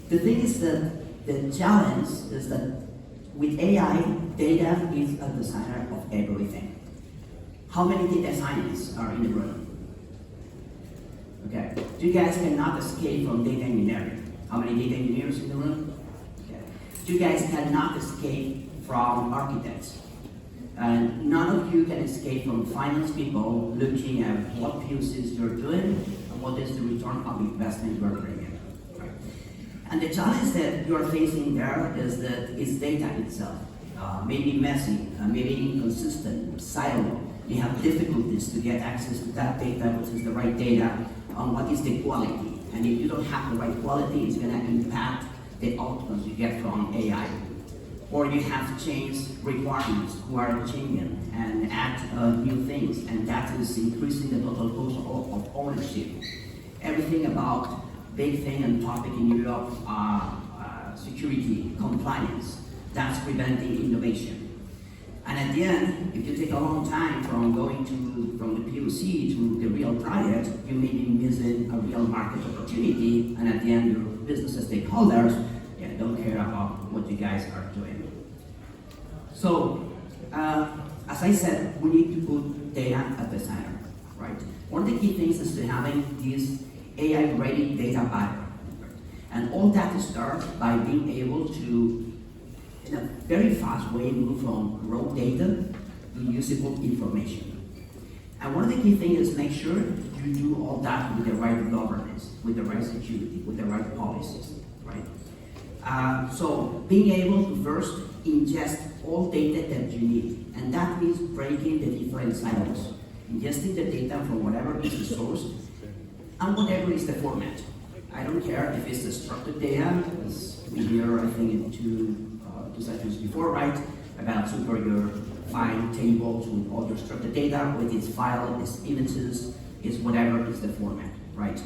The thing is that the challenge is that with AI, data is at the center of everything. How many data scientists are in the room? Okay, you guys cannot escape from data engineering. How many data engineers in the room? Okay, you guys cannot escape from architects. And none of you can escape from finance people looking at what POCs you're doing and what is the return of investment you're bringing. Right? And the challenge that you're facing there is that it's data itself. Maybe messy, maybe inconsistent, siloed. You have difficulties to get access to that data, which is the right data, on what is the quality. And if you don't have the right quality, it's going to impact the outcomes you get from AI. Or you have changed requirements who are changing and add new things, and that is increasing the total cost of ownership. Everything about big thing and topic in Europe, security, compliance, that's preventing innovation. And at the end, if you take a long time from going from the POC to the real project, you may be missing a real market opportunity, and at the end, your business stakeholders don't care about what you guys are doing. So, as I said, we need to put data at the center, right? One of the key things is to having this AI-ready data pipeline. And all that starts by being able to, in a very fast way, move from raw data to usable information. And one of the key things is make sure you do all that with the right governance, with the right security, with the right policies, right? So being able to first ingest all data that you need, and that means breaking the different silos, ingesting the data from whatever is the source, and whatever is the format. I don't care if it's the structured data, as we hear, I think, in two sessions before, right, about your fine tables with all your structured data, whether it's file, it's images, it's whatever is the format, right?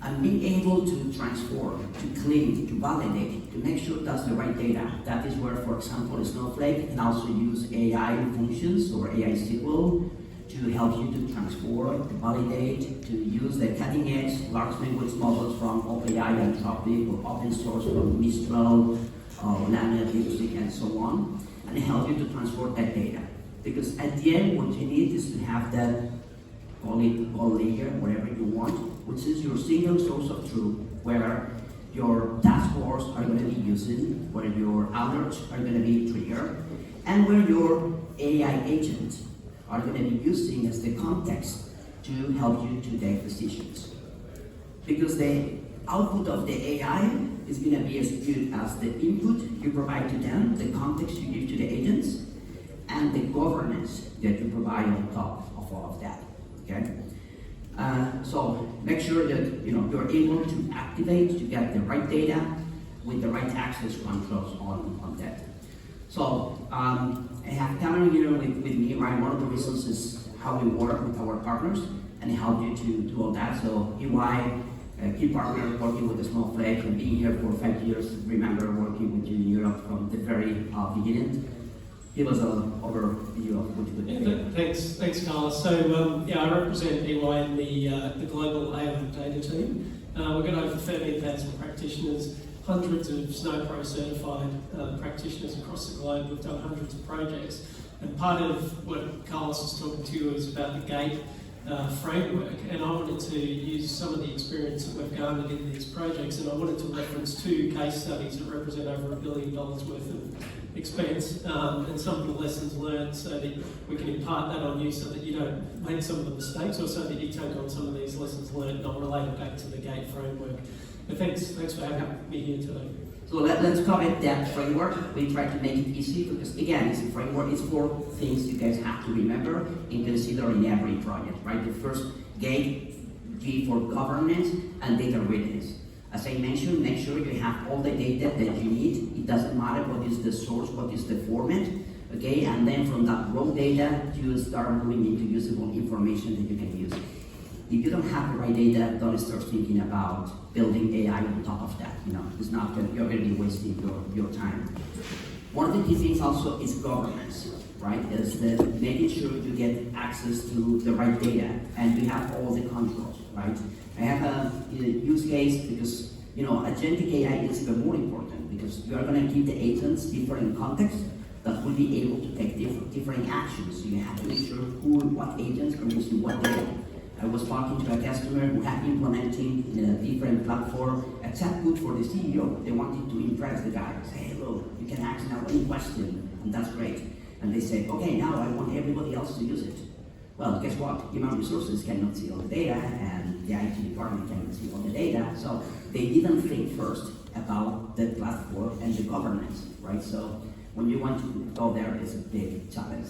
And being able to transform, to clean, to validate, to make sure that's the right data. That is where, for example, Snowflake can also use AI functions or AI SQL to help you to transform, to validate, to use the cutting edge large language models from OpenAI and Anthropic or open source from Mistral, Lambda, Music, and so on, and help you to transform that data. Because at the end, what you need is to have that call layer, whatever you want, which is your single source of truth, where your dashboards are going to be using, where your alerts are going to be triggered, and where your AI agents are going to be using as the context to help you to take decisions. Because the output of the AI is going to be as good as the input you provide to them, the context you give to the agents, and the governance that you provide on top of all of that. Okay? So make sure that you're able to activate to get the right data with the right access controls on that. So I have Cameron here with me, right? One of the reasons is how we work with our partners and help you to do all that. So EY, a key partner working with the Snowflake and being here for 5 years. Remember working with you in Europe from the very beginning. Give us an overview of what you do. Thanks, Carlos. So I represent EY in the global AI data team. We've got over 13,000 practitioners, hundreds of SnowPro certified practitioners across the globe. We've done hundreds of projects. And part of what Carlos was talking to you is about the GATE framework, and I wanted to use some of the experience that we've garnered in these projects, and I wanted to reference 2 case studies that represent over $1 billion worth of expense and some of the lessons learned, so that we can impart that on you so that you don't make some of the mistakes, or so that you take on some of these lessons learned and I'll relate it back to the GATE framework. But thanks for having me here today. So let's cover that framework. We try to make it easy because, again, it's a framework. It's 4 things you guys have to remember and consider in every project, right? The first GATE, G for governance and data readiness. As I mentioned, make sure you have all the data that you need. It doesn't matter what is the source, what is the format, okay? And then from that raw data, you start moving into usable information that you can use. If you don't have the right data, don't start thinking about building AI on top of that. It's not good. You're going to be wasting your time. One of the key things also is governance, right? Is that making sure you get access to the right data and you have all the controls, right? I have a use case because agentic AI is even more important because you are going to give the agents different contexts that will be able to take different actions. So you have to make sure what agents are using what data. I was talking to a customer who had implementing in a different platform a chatbot for the CEO. They wanted to impress the guy. Say, hey, look, you can ask now any question, and that's great. And they say, okay, now I want everybody else to use it. Well, guess what? Human resources cannot see all the data, and the IT department cannot see all the data. So they didn't think first about the platform and the governance, right? So when you want to go there, it's a big challenge.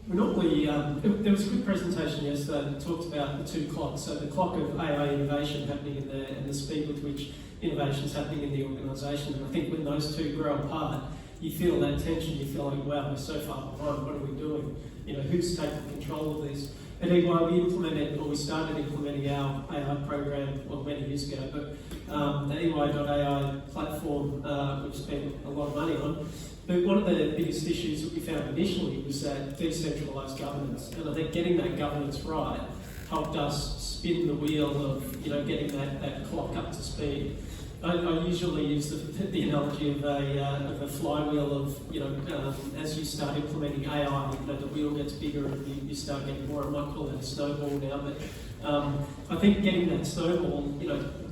Normally, there was a good presentation yesterday that talked about the two clocks. So the clock of AI innovation happening in there and the speed with which innovation is happening in the organisation. And I think when those two grow apart, you feel that tension. You feel like, wow, we're so far behind. What are we doing? Who's taking control of this? At EY, we started implementing our AI program many years ago. But the EY.ai platform, we've spent a lot of money on. But one of the biggest issues that we found initially was that decentralised governance. And I think getting that governance right helped us spin the wheel of getting that clock up to speed. I usually use the analogy of a flywheel of, as you start implementing AI, the wheel gets bigger and you start getting more. I might call it a snowball now, but I think getting that snowball,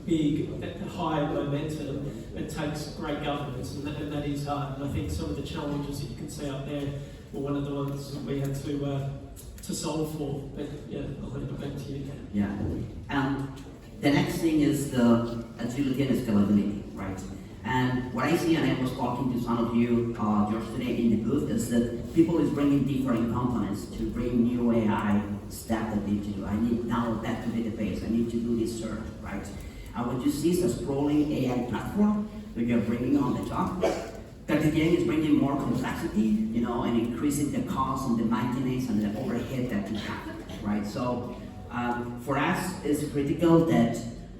big, high momentum, it takes great governance, and that is hard. And I think some of the challenges that you can see out there were one of the ones that we had to solve for. But yeah, I'll hand it back to you. Yeah. The next thing is the agility and scalability, right? And what I see, and I was talking to some of you yesterday in the booth, is that people is bringing different components to bring new AI stuff that they need to do. I need now that to database. I need to do this search, right? And what you see is a sprawling AI platform that you're bringing on the top. That again is bringing more complexity, and increasing the cost and the maintenance and the overhead that you have, right? So for us, it's critical that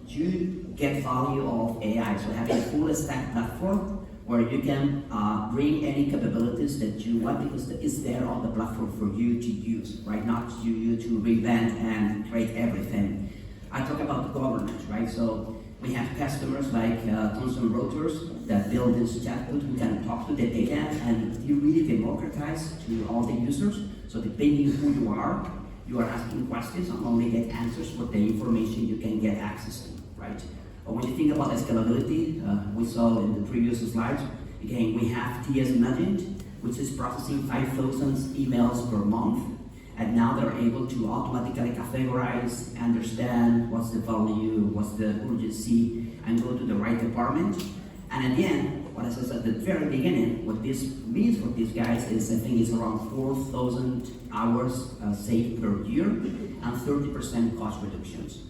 you get value of AI. So having a full stack platform where you can bring any capabilities that you want because it's there on the platform for you to use, right? Not you to reinvent and create everything. I talk about governance, right? So we have customers like Thomson Reuters that build this chatbot who can talk to the data and you really democratize to all the users. So depending who you are asking questions and only get answers for the information you can get access to, right? But when you think about scalability, we saw in the previous slides, again, we have TS Magent, which is processing 5,000 emails per month. And now they're able to automatically categorize, understand what's the value, what's the urgency, and go to the right department. And again, what I said at the very beginning, what this means for these guys is I think it's around 4,000 hours saved per year and 30% cost reductions.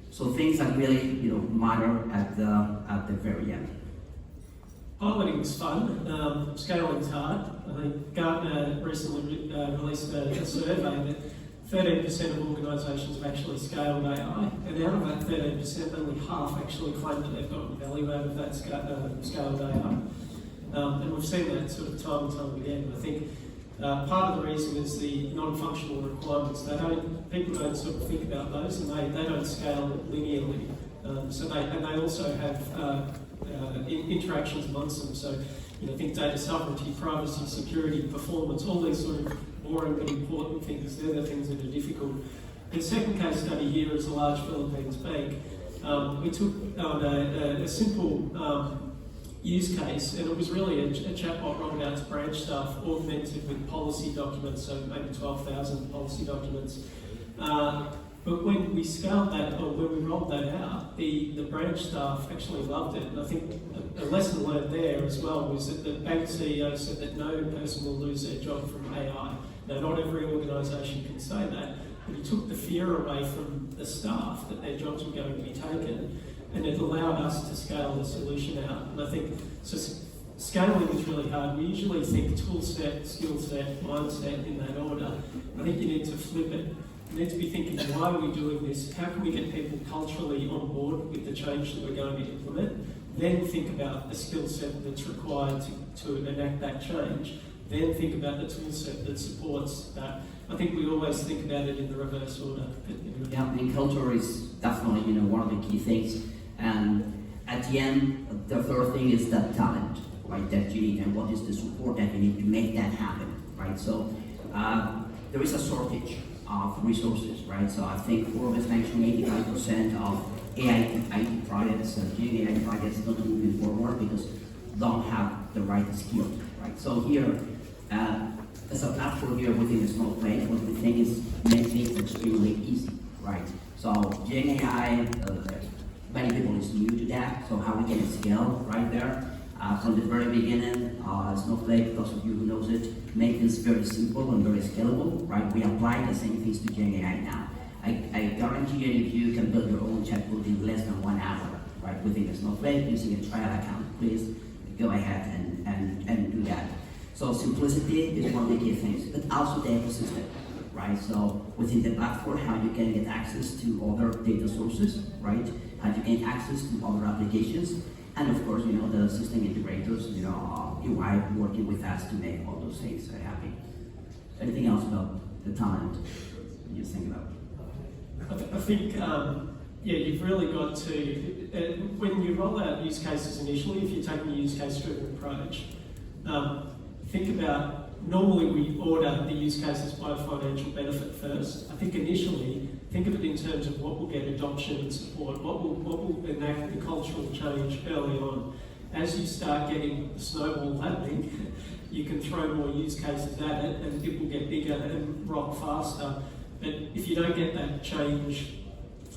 So things that really matter at the very end. Piloting is fun, scaling is hard. I think Gartner recently released a survey that 13% of organisations have actually scaled AI, and out of that 13%, only half actually claim that they've gotten value out of that scaled AI. And we've seen that sort of time and time again. I think part of the reason is the non-functional requirements. People don't sort of think about those, and they don't scale linearly. So they also have interactions amongst them. So, think data sovereignty, privacy, security, performance, all these sort of boring but important things. They're the things that are difficult. The second case study here is a large Philippines bank. We took on a simple use case, and it was really a chatbot rolled out to branch staff, augmented with policy documents, so maybe 12,000 policy documents. But when we scaled that, or when we rolled that out, the branch staff actually loved it. And I think a lesson learned there as well was that the bank CEO said that no person will lose their job from AI. Now, not every organisation can say that, but it took the fear away from the staff that their jobs were going to be taken, and it allowed us to scale the solution out. And I think scaling is really hard. We usually think tool set, skill set, mindset in that order. I think you need to flip it. You need to be thinking, why are we doing this? How can we get people culturally on board with the change that we're going to implement? Then think about the skill set that's required to enact that change. then think about the tool set that supports that. I think we always think about it in the reverse order. Yeah, I mean, culture is definitely, one of the key things. And at the end, the third thing is that talent, right, that you need, and what is the support that you need to make that happen, right? So there is a shortage of resources, right? So I think Forbes mentioned 85% of IT projects, Gen AI projects not moving forward because don't have the right skills, right? So here, as a platform here within Snowflake, what we think is make things extremely easy, right? So Gen AI, many people is new to that, so how we can scale right there. From the very beginning, Snowflake, those of you who knows it, make this very simple and very scalable, right? We apply the same things to Gen AI now. I guarantee you, if you can build your own chatbot in less than 1 hour, right, within the Snowflake using a trial account, please go ahead and do that. So simplicity is one of the key things, but also the ecosystem, right? So within the platform, how you can get access to other data sources, right? How you get access to other applications, and of course, the system integrators, UI working with us to make all those things happen. Anything else about the talent you think about? I think, you've really got to, when you roll out use cases initially, if you're taking a use case driven approach, think about, normally we order the use cases by financial benefit first. I think initially, think of it in terms of what will get adoption and support, what will enact the cultural change early on. As you start getting the snowball happening, you can throw more use cases at it and it will get bigger and rock faster. But if you don't get that change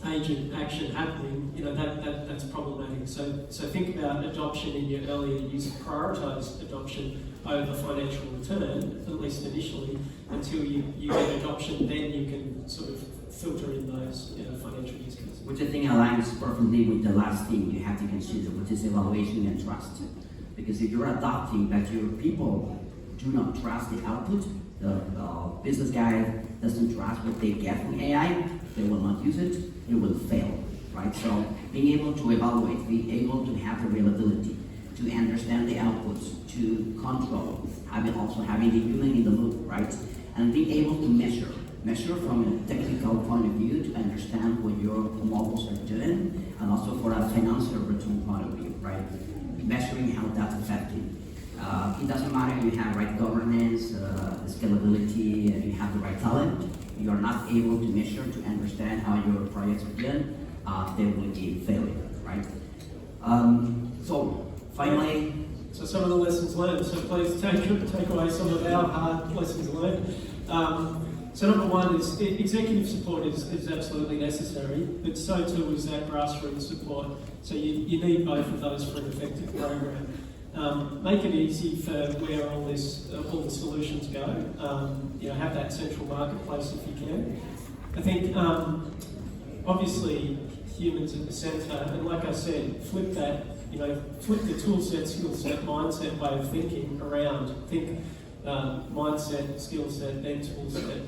agent action happening, that's problematic. So think about adoption in your earlier use, prioritize adoption over financial return, at least initially, until you get adoption, then you can sort of filter in those financial use cases. Which I think aligns perfectly with the last thing you have to consider, which is evaluation and trust. Because if you're adopting but your people do not trust the output, the business guy doesn't trust what they get from AI, they will not use it, it will fail, right? So being able to evaluate, being able to have the reliability, to understand the outputs, to control, also having the human in the loop, right? And being able to measure from a technical point of view to understand what your models are doing, and also for a financial return point of view, right? Measuring how that's affecting. It doesn't matter if you have right governance, scalability, and you have the right talent. You are not able to measure to understand how your projects are doing, there will be failure, right? So finally, so some of the lessons learned. So please take away some of our hard lessons learned. So number one is executive support is absolutely necessary, but so too is that grassroots support. So you need both of those for an effective program. Make it easy for where all the solutions go. Have that central marketplace if you can. I think obviously humans at the centre, and like I said, flip the tool set, skill set, mindset way of thinking around. Think mindset, skill set, then tool set.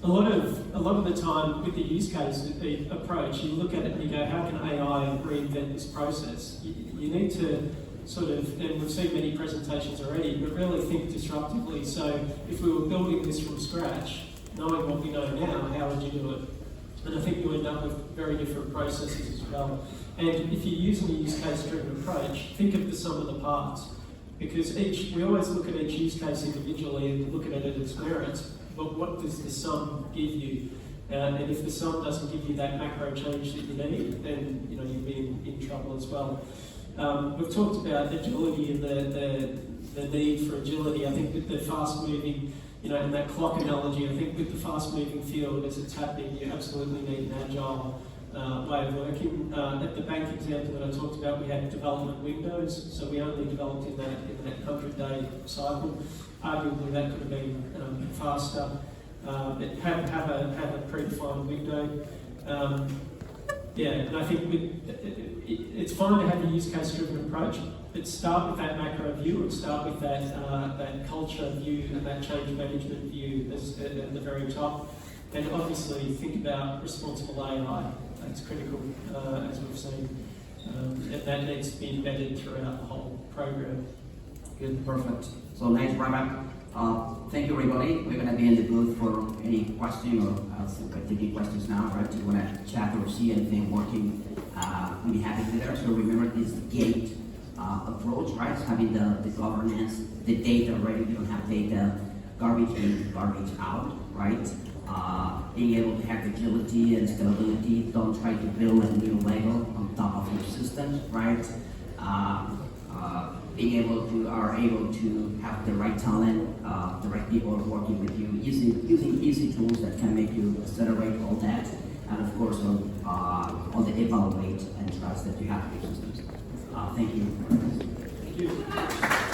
A lot of the time with the use case approach, you look at it and you go, how can AI reinvent this process? You need to sort of, and we've seen many presentations already, but really think disruptively. So if we were building this from scratch, knowing what we know now, how would you do it? And I think you end up with very different processes as well. And if you're using a use case driven approach, think of the sum of the parts. Because we always look at each use case individually and look at it at its merits, but what does the sum give you? And if the sum doesn't give you that macro change that you need, then you'll be in trouble as well. We've talked about agility and the need for agility. I think with the fast moving, in that clock analogy, I think with the fast moving field as it's happening, you absolutely need an agile way of working. At the bank example that I talked about, we had development windows, so we only developed in that 100-day cycle. Arguably that could have been faster, but have a predefined window. And I think it's fine to have a use case driven approach, but start with that macro view and start with that culture view and that change management view at the very top. And obviously think about responsible AI. That's critical, as we've seen, and that needs to be embedded throughout the whole program. Good, perfect. So nice wrap up. Thank you, everybody. We're going to be in the booth for any question or taking questions now, right? If you want to chat or see anything working, we'll be happy to be there. So remember this GATE approach, right? Having the governance, the data ready. You don't have data, garbage in, garbage out, right? Being able to have agility and scalability. Don't try to build a new Lego on top of your systems, right? Being able to have the right talent, the right people working with you, using easy tools that can make you accelerate all that, and of course on the evaluate and trust that you have in your systems. Thank you. Thank you.